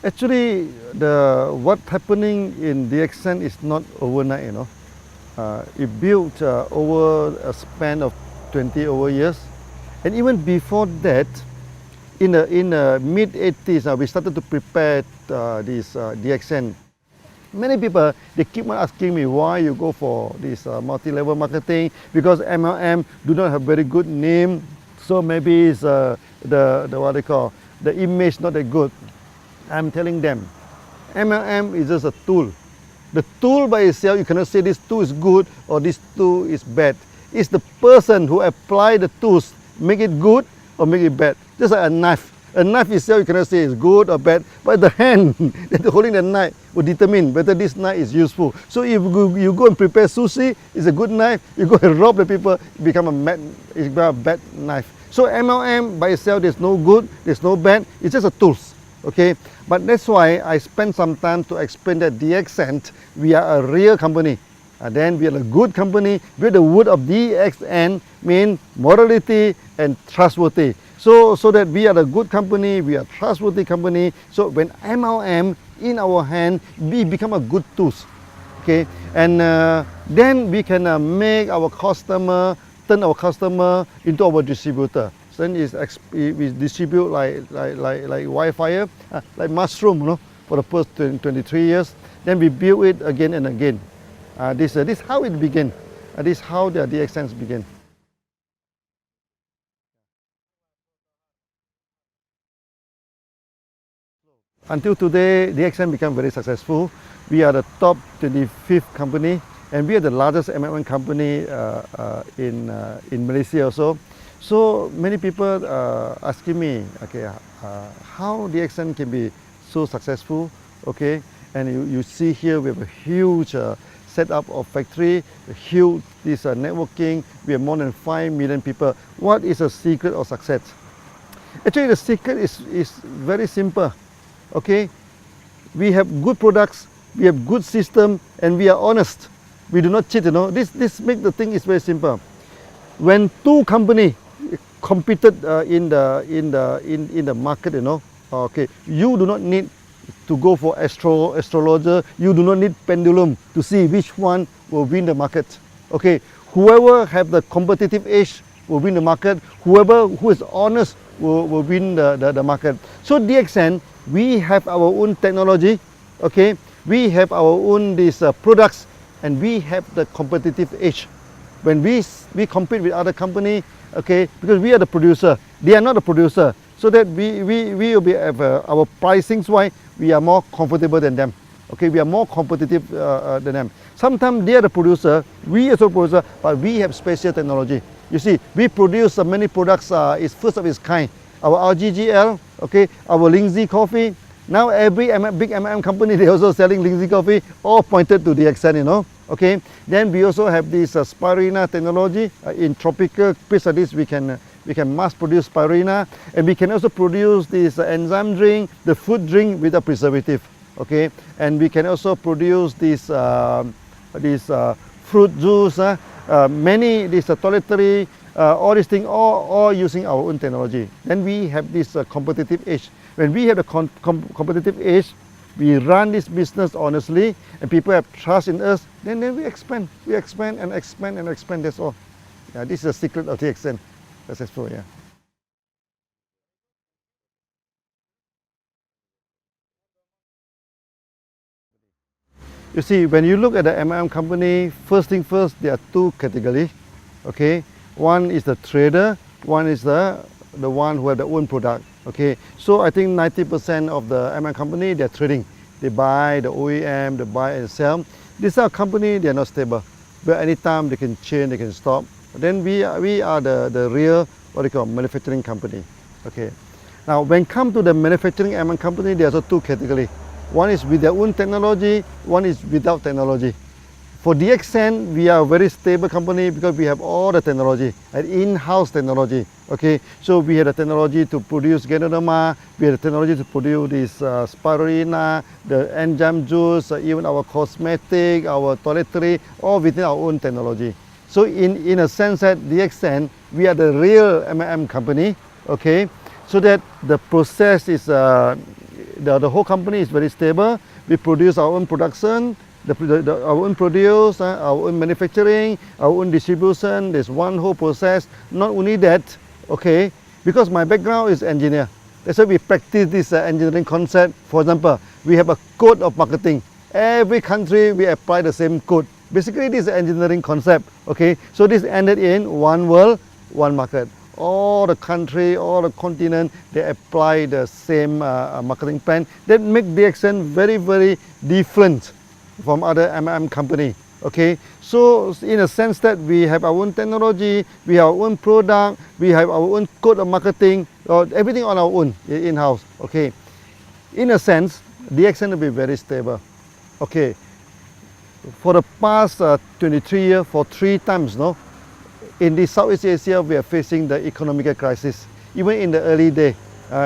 Actually, what's happening in DXN is not overnight, you know. It built over a span of 20 over years. And even before that, in the mid 80s, we started to prepare this DXN. Many people, they keep on asking me why you go for this multi-level marketing, because MLM do not have very good name, so maybe it's the what they call, the image not that good. I'm telling them, MLM is just a tool. The tool by itself, you cannot say this tool is good or this tool is bad. It's the person who apply the tools, make it good or make it bad. Just like a knife. A knife itself, you cannot say it's good or bad, but the hand that holding the knife will determine whether this knife is useful. So if you go and prepare sushi, it's a good knife. You go and rob the people, it become a bad knife. So MLM by itself, there's no good, there's no bad. It's just a tools. Okay, but that's why I spent some time to explain that DXN, we are a real company. Then we are a good company. With the word of DXN mean morality and trustworthy. So that we are a good company, we are a trustworthy company. So when MLM in our hand, we become a good tools. Okay, and then we can make our customer, turn our customer into our distributor. So then we distribute like wildfire, like mushroom, you know, for the first 23 years. Then we build it again and again. This is how it began. This is how the DXNs began. Until today, DXN became very successful. We are the top 25th company, and we are the largest MLM company in Malaysia also. So many people asking me, okay, how DXN can be so successful, okay? And you see here we have a huge setup of factory, a huge networking. We have more than 5 million people. What is the secret of success? Actually, the secret is very simple. Okay, we have good products, we have good system, and we are honest. We do not cheat. You know, this make the thing is very simple. When two companies competed in the market, you know, okay, you do not need to go for astrologer. You do not need pendulum to see which one will win the market. Okay, whoever have the competitive edge will win the market. Whoever who is honest will win the market. So DXN, we have our own technology, okay? We have our own products, and we have the competitive edge. When we compete with other company, okay, because we are the producer, they are not the producer, so that we will be our pricings wise, we are more comfortable than them. Okay, we are more competitive than them. Sometimes they are the producer, we are the producer, but we have special technology. You see, we produce many products, is first of its kind. Our RGGL, okay, our Lindsay coffee. Now every big MLM company, they also selling Lindsay coffee, all pointed to DXN, you know. Okay. Then we also have this spirulina technology. In tropical place like this, we can mass produce spirulina, and we can also produce this enzyme drink, the food drink with a preservative. Okay, and we can also produce this fruit juice, many toiletry. All these things, all using our own technology. Then we have this competitive edge. When we have the competitive edge, we run this business honestly, and people have trust in us. Then we expand. We expand and expand and expand. That's all. Yeah, this is the secret of DXN. Successful. Yeah. You see, when you look at the MLM company, first thing first, there are two categories. Okay. One is the trader, one is the one who have their own product. Okay, so I think 90% of the MLM company, they're trading. They buy the OEM, they buy and sell. These are company, they're not stable. But anytime they can change, they can stop. Then we are the real, what they call, manufacturing company. Okay. Now, when come to the manufacturing MLM company, there's also two categories. One is with their own technology, one is without technology. For DXN, we are a very stable company because we have all the technology, an in-house technology. Okay, so we have the technology to produce Ganoderma, we have the technology to produce this spirulina, the enzyme juice, even our cosmetic, our toiletry, all within our own technology. So in a sense that DXN, we are the real MLM company. Okay, so that the process is the whole company is very stable. We produce our own production, our own produce, our own manufacturing, our own distribution. There's one whole process. Not only that, okay, because my background is engineer. That's why we practice this engineering concept. For example, we have a code of marketing. Every country we apply the same code. Basically, this is an engineering concept. Okay, so this ended in one world, one market. All the country, all the continent, they apply the same marketing plan. That make DXN very, very different from other MLM company. Okay, so in a sense that we have our own technology, we have our own product, we have our own code of marketing, everything on our own in-house. Okay, in a sense, DXN will be very stable. Okay, for the past 23 years, for 3 times, no, in the Southeast Asia, we are facing the economic crisis. Even in the early day,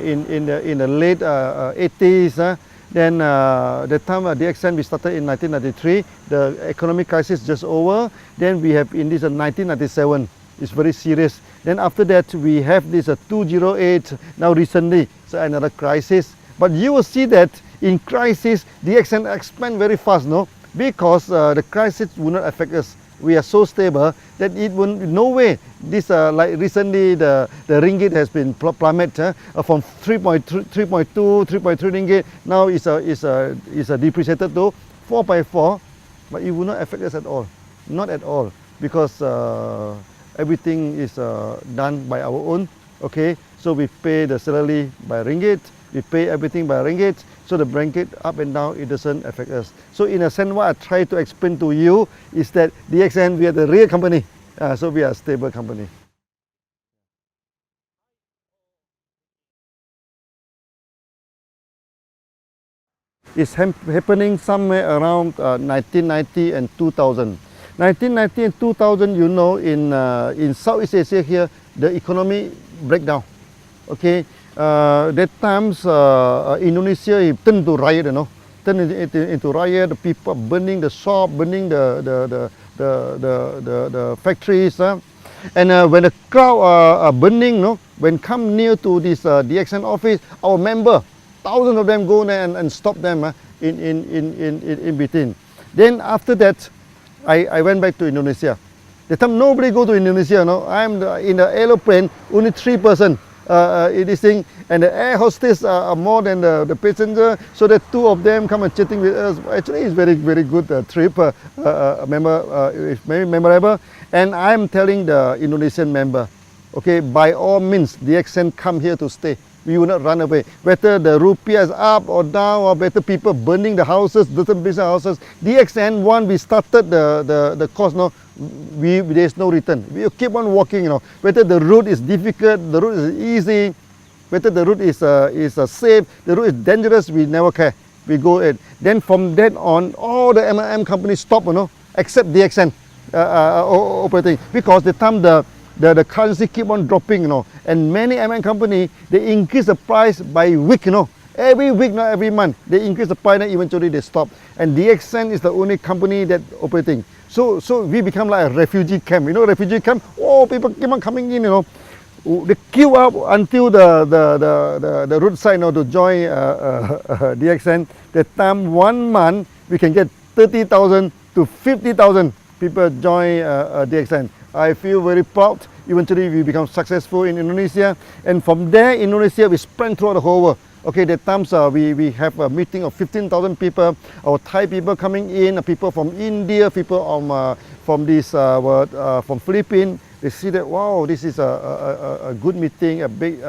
in the late 80s, then the time DXN we started in 1993, the economic crisis just over. Then we have in this 1997, it's very serious. Then after that, we have this 2008. Now recently, so another crisis. But you will see that in crisis, DXN expand very fast, no? Because the crisis will not affect us. We are so stable that it will no way. This like recently the ringgit has been plummeted from 3.2, 3.3 ringgit. Now it's depreciated to 4.4, but it will not affect us at all. Not at all, because everything is done by our own. Okay, so we pay the salary by ringgit. We pay everything by ringgit, so the ringgit up and down, it doesn't affect us. So in a sense, what I try to explain to you is that DXN, we are the real company, so we are a stable company. It's happening somewhere around 1990 and 2000. 1990 and 2000, you know, in Southeast Asia here, the economy breakdown. Okay. That times Indonesia turned to riot, you know, turned into riot. The people burning the shop, burning the factories, and when the crowd are burning, no, when come near to this DXN office, our member, thousands of them go there and stop them in between. Then after that, I went back to Indonesia. That time nobody go to Indonesia, no. I'm in the aeroplane, only 3 persons. This thing, and the air hostess are more than the passenger, so the 2 of them come and chatting with us. Actually, it's very, very good trip. It's very memorable. And I'm telling the Indonesian member, okay, by all means, DXN come here to stay. We will not run away. Whether the rupiah is up or down, or better people burning the houses, different business houses. DXN, one, we started the course, no, there's no return. We keep on walking, you know. Whether the route is difficult, the route is easy, whether the route is safe, the route is dangerous, we never care. We go ahead. Then from then on, all the MLM companies stop, you know, except DXN operating, because the time the currency keep on dropping, you know, and many MLM company, they increase the price by week, you know. Every week, not every month, they increase the price and eventually they stop. And DXN is the only company that operating. So we become like a refugee camp. You know, refugee camp. Oh, people keep on coming in. You know, they queue up until the roadside, you know, to join DXN. That time 1 month we can get 30,000 to 50,000 people join DXN. I feel very proud. Eventually we become successful in Indonesia, and from there Indonesia we spread throughout the whole world. Okay, that times we have a meeting of 15,000 people. Our Thai people coming in, people from India, people from Philippines. They see that, wow, this is a good meeting, a big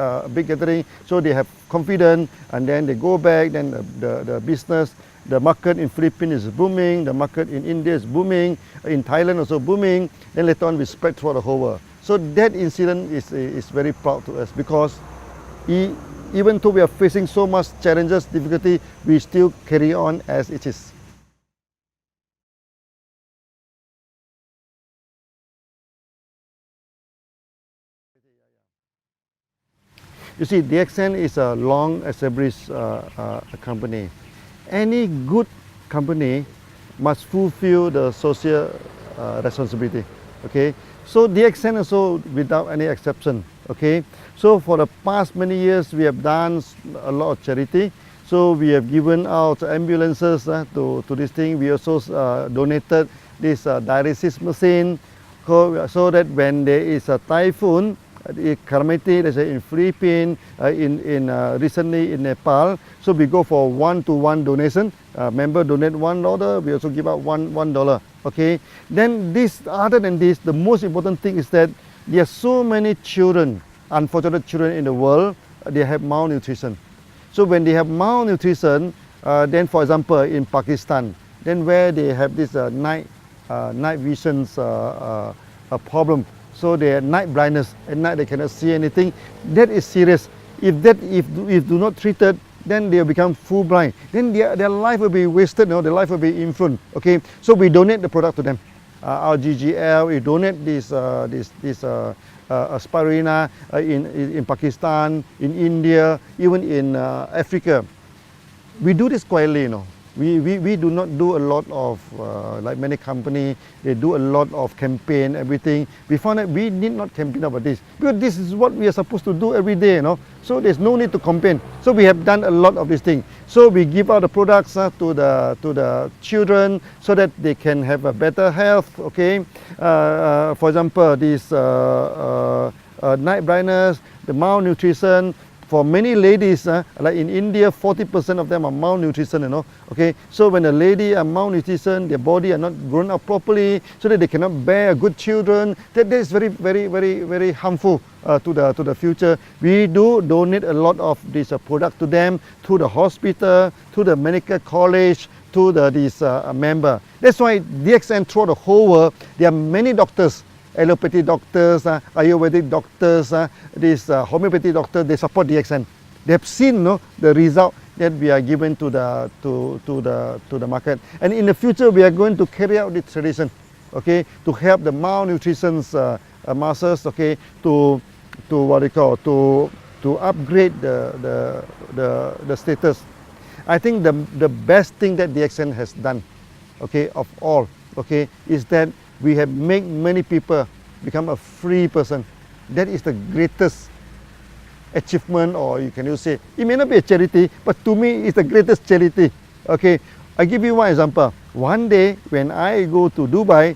gathering. So they have confidence, and then they go back. Then the business, the market in Philippines is booming. The market in India is booming. In Thailand also booming. Then later on we spread throughout the whole world. So that incident is very proud to us, because even though we are facing so much challenges, difficulty, we still carry on as it is. You see, DXN is a long established company. Any good company must fulfill the social responsibility. Okay, so DXN also without any exception. Okay, so for the past many years we have done a lot of charity. So we have given out ambulances to this thing. We also donated this dialysis machine so that when there is a typhoon, calamity, let's say in Philippines, recently in Nepal, so we go for one-to-one donation. Member donate $1, we also give out $1. Okay. Then this, other than this, the most important thing is that there are so many children, unfortunate children in the world, they have malnutrition. So when they have malnutrition, then for example in Pakistan, then where they have this night visions problem. So they have night blindness. At night they cannot see anything. That is serious. If do not treated, then they will become full blind. Then their life will be wasted. Their life will be influenced. Okay. So we donate the product to them. Our GGL, we donate this spirulina in Pakistan, in India, even in Africa. We do this quietly. We do not do a lot of, like many companies, they do a lot of campaign, everything. We found that we need not campaign about this, because this is what we are supposed to do every day, So there's no need to campaign. So we have done a lot of these things. So we give out the products to the children so that they can have a better health, okay? For example, this night blindness, the malnutrition. For many ladies, like in India, 40% of them are malnutrition, Okay, so when a lady are malnutrition, their body are not grown up properly, so that they cannot bear good children. That is very, very, very, very harmful to the future. We do donate a lot of this product to them, to the hospital, to the medical college, to this member. That's why DXN throughout the whole world, there are many doctors. Allopathy doctors, Ayurvedic doctors, this homeopathy doctors, they support DXN. They have seen the result that we are given to the market. And in the future, we are going to carry out this tradition, okay, to help the malnutrition masses, okay, to upgrade the status. I think the best thing that DXN has done, okay, of all, okay, is that we have made many people become a free person. That is the greatest achievement, or you can say, it may not be a charity, but to me it's the greatest charity. Okay, I give you one example. One day when I go to Dubai,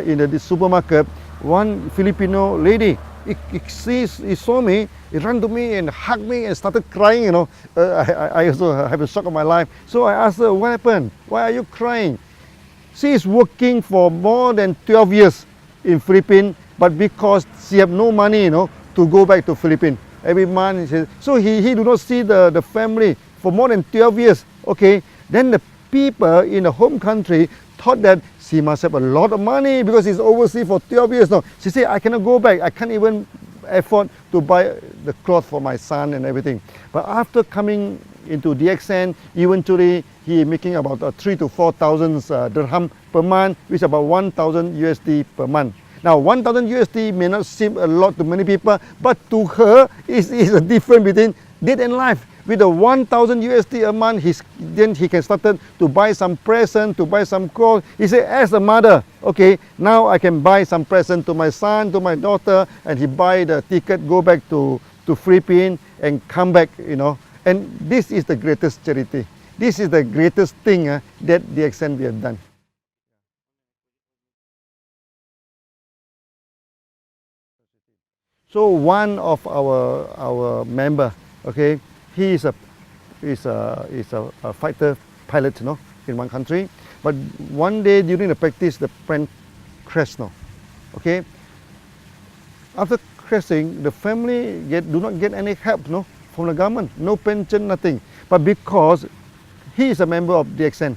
in the supermarket, one Filipino lady, he saw me, he ran to me and hugged me and started crying, I also have a shock of my life. So I asked her, what happened? Why are you crying? She is working for more than 12 years in Philippines, but because she have no money, to go back to Philippines every month. So he do not see the family for more than 12 years. Okay, then the people in the home country thought that she must have a lot of money because she's overseas for 12 years now. She said, I cannot go back. I can't even afford to buy the clothes for my son and everything. But after coming into DXN, eventually he making about 3,000 to 4,000 dirham per month, which is about 1,000 USD per month. Now 1,000 USD may not seem a lot to many people, but to her is a difference between death and life. With the 1,000 USD a month, then he can start to buy some present, to buy some clothes. He said, as a mother, okay, now I can buy some present to my son, to my daughter, and he buy the ticket, go back to Philippines and come back, And this is the greatest charity. This is the greatest thing that DXN we have done. So one of our member, okay, he is a fighter pilot, in one country. But one day during the practice, the plane crashed, okay. After crashing, the family do not get any help, from the government, no pension, nothing. But because he is a member of DXN,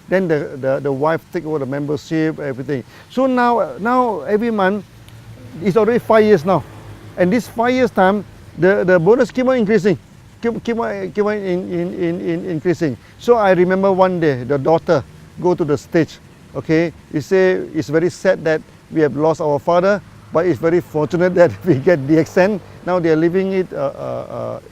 then the wife take over the membership, everything. So now every month, it's already 5 years now, and this 5 years time, the bonus keep on increasing, keep on increasing. So I remember one day the daughter go to the stage, okay. He say it's very sad that we have lost our father, but it's very fortunate that we get DXN. Now they are living it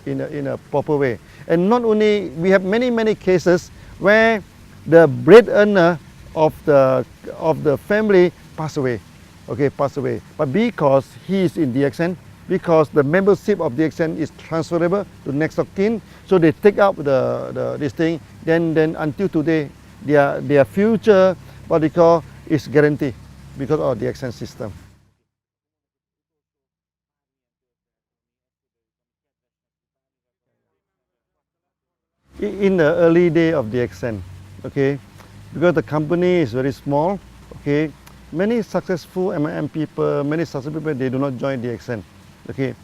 in a proper way. And not only, we have many cases where the breadwinner of the family pass away, okay, pass away. But because he is in DXN, because the membership of DXN is transferable to next of kin. So they take up this thing. Then until today, their future, what they call, is guaranteed because of DXN system. In the early day of DXN, okay, because the company is very small, okay, many successful MLM people, many successful people, they do not join DXN, okay.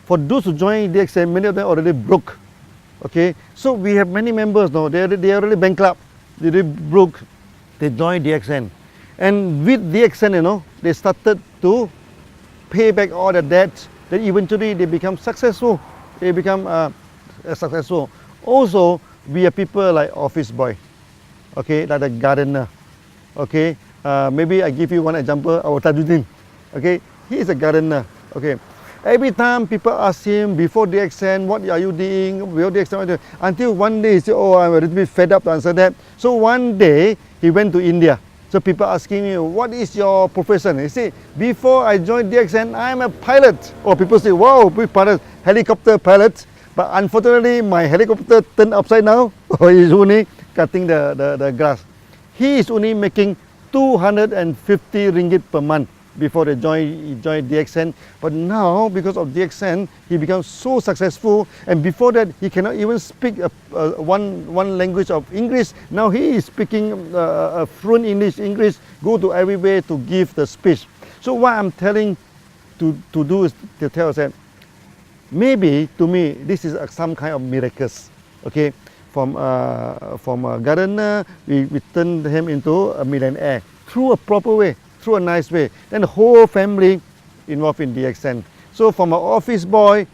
For those who join DXN, many of them already broke, okay. So we have many members now, they are already bankrupt, they already broke, they join DXN. And with DXN, you know, they started to pay back all the debts, then eventually they become successful, they become successful. Also, we are people like office boy, okay, like the gardener, okay. Maybe I give you one example, our Tajuddin, okay, he is a gardener, okay. Every time people ask him before DXN, what are you doing, before DXN, until one day he said, oh, I'm a little bit fed up to answer that. So one day, he went to India. So people asking me, what is your profession? He said, before I joined DXN, I'm a pilot. Or people say, wow, big pilot, helicopter pilot. But unfortunately, my helicopter turned upside down, or he's only cutting the grass. He is only making 250 ringgit per month before he joined DXN. But now, because of DXN, he becomes so successful. And before that, he cannot even speak one language of English. Now he is speaking fluent English, go to everywhere to give the speech. So what I'm telling to do is to tell us that maybe to me this is some kind of miracles, okay. From a gardener, we turn him into a millionaire through a proper way, through a nice way. Then the whole family involved in DXN. So from an office boy,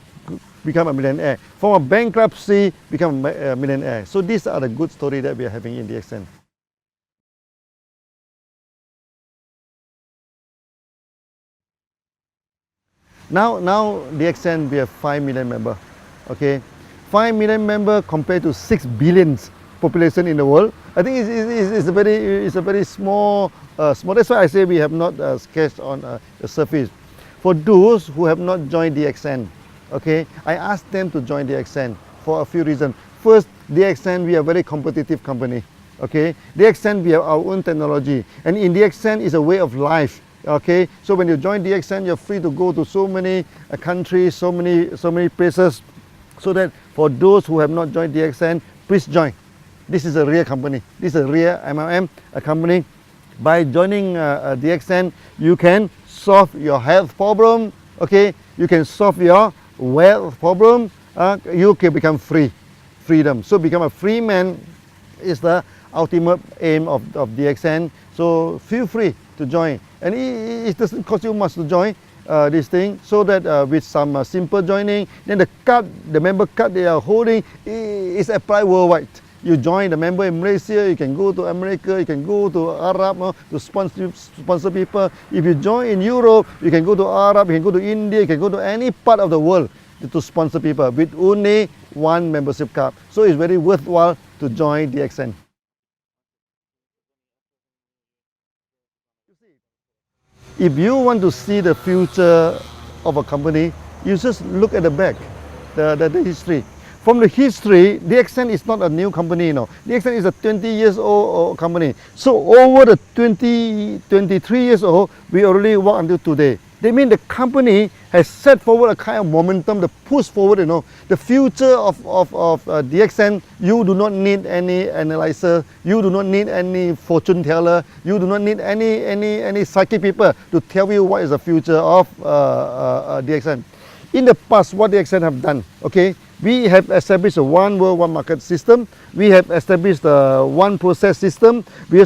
become a millionaire. From a bankruptcy, become a millionaire. So these are the good stories that we are having in DXN. Now DXN, we have 5 million members, okay. 5 million members compared to 6 billion population in the world. I think it's a very small. That's why I say we have not sketched on the surface. For those who have not joined DXN, okay, I asked them to join DXN for a few reasons. First, DXN, we are a very competitive company, okay. DXN, we have our own technology, and in DXN is a way of life. Okay, so when you join DXN, you're free to go to so many countries, so many places. So that for those who have not joined DXN, please join. This is a real company. This is a real MLM company. By joining DXN, you can solve your health problem. Okay, you can solve your wealth problem. You can become freedom. So become a free man is the ultimate aim of DXN. So feel free to join. And it doesn't cost you much to join this thing, so that with some simple joining, then the member card they are holding is applied worldwide. You join the member in Malaysia, you can go to America, you can go to Arab to sponsor people. If you join in Europe, you can go to Arab, you can go to India, you can go to any part of the world to sponsor people with only one membership card. So it's very worthwhile to join DXN. If you want to see the future of a company, you just look at the back, the history. From the history, DXN is not a new company, you know. DXN is a 20 years old company. So over the 23 years old, we already work until today. They mean the company has set forward a kind of momentum to push forward, you know. The future of DXN, you do not need any analyzer, you do not need any fortune teller, you do not need any psychic people to tell you what is the future of DXN. In the past, what DXN have done, okay, we have established a one world, one market system. We have established the one process system. We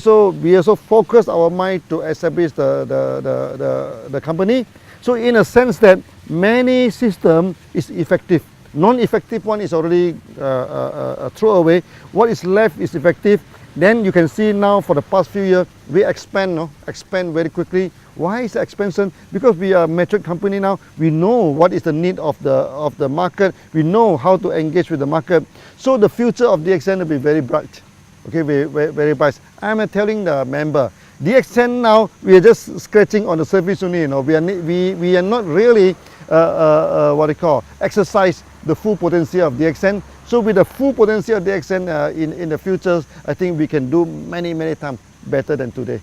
also focus our mind to establish the company. So in a sense that many system is effective. Non-effective one is already thrown away. What is left is effective. Then you can see now for the past few years, we expand very quickly. Why is the expansion? Because we are a mature company now. We know what is the need of the market. We know how to engage with the market. So the future of DXN will be very bright. Okay, very bright. I'm telling the member, DXN now, we are just scratching on the surface only. You know, we are not really exercise the full potential of DXN. So with the full potential of DXN in the future, I think we can do many times better than today.